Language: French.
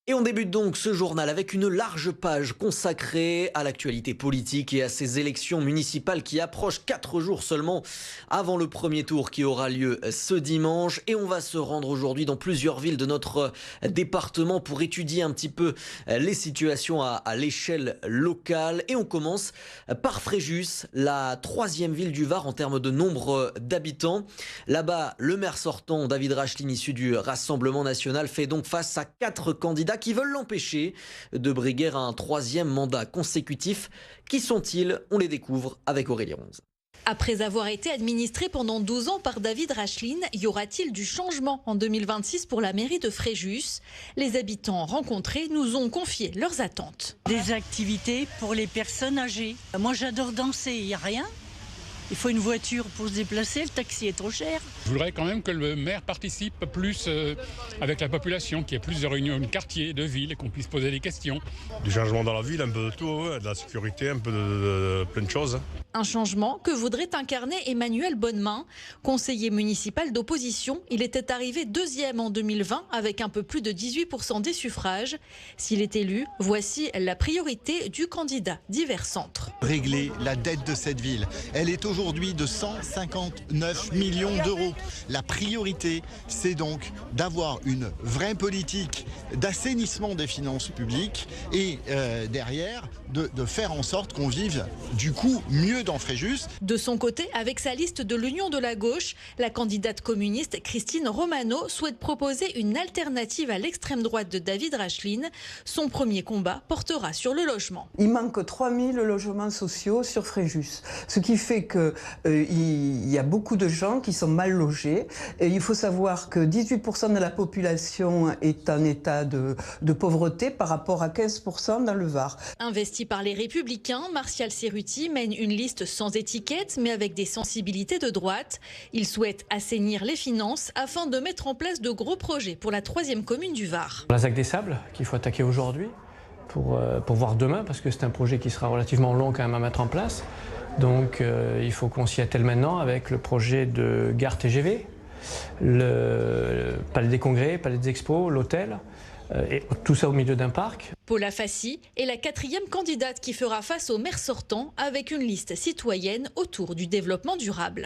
Et on débute donc ce journal avec une large page consacrée à l'actualité politique et à ces élections municipales qui approchent 4 jours seulement avant le premier tour qui aura lieu ce dimanche. Et on va se rendre aujourd'hui dans plusieurs villes de notre département pour étudier un petit peu les situations à l'échelle locale. Et on commence par Fréjus, la 3e ville du Var en termes de nombre d'habitants. Là-bas, le maire sortant, David Racheline, issu du Rassemblement national, fait donc face à 4 candidats qui veulent l'empêcher de briguer un 3e mandat consécutif. Qui sont-ils? On les découvre avec Aurélie Ronze. Après avoir été administré pendant 12 ans par David Racheline, y aura-t-il du changement en 2026 pour la mairie de Fréjus? Les habitants rencontrés nous ont confié leurs attentes. Des activités pour les personnes âgées. Moi j'adore danser, il n'y a rien. Il faut une voiture pour se déplacer, le taxi est trop cher. Je voudrais quand même que le maire participe plus avec la population, qu'il y ait plus de réunions de quartier, de ville, et qu'on puisse poser des questions. Du changement dans la ville, un peu de tout, de la sécurité, un peu de plein de choses. Un changement que voudrait incarner Emmanuel Bonnemain, conseiller municipal d'opposition. Il était arrivé 2e en 2020 avec un peu plus de 18% des suffrages. S'il est élu, voici la priorité du candidat d'Hiver Centre. Régler la dette de cette ville. Elle est aujourd'hui de 159 millions d'euros. La priorité, c'est donc d'avoir une vraie politique d'assainissement des finances publiques et derrière, de faire en sorte qu'on vive du coup mieux dans Fréjus. De son côté, avec sa liste de l'Union de la gauche, la candidate communiste Christine Romano souhaite proposer une alternative à l'extrême droite de David Racheline. Son premier combat portera sur le logement. Il manque 3000 logements sociaux sur Fréjus, ce qui fait qu'il y a beaucoup de gens qui sont mal logés. Et il faut savoir que 18% de la population est en état de pauvreté par rapport à 15% dans le Var. Investi par les Républicains, Martial Cerruti mène une liste sans étiquette, mais avec des sensibilités de droite. Il souhaite assainir les finances afin de mettre en place de gros projets pour la 3e commune du Var. La ZAC des Sables, qu'il faut attaquer aujourd'hui pour voir demain, parce que c'est un projet qui sera relativement long quand même à mettre en place. Donc il faut qu'on s'y attelle maintenant avec le projet de gare TGV, le palais des congrès, palais des expos, l'hôtel, et tout ça au milieu d'un parc. Paula Fassi est la 4e candidate qui fera face au maire sortant avec une liste citoyenne autour du développement durable.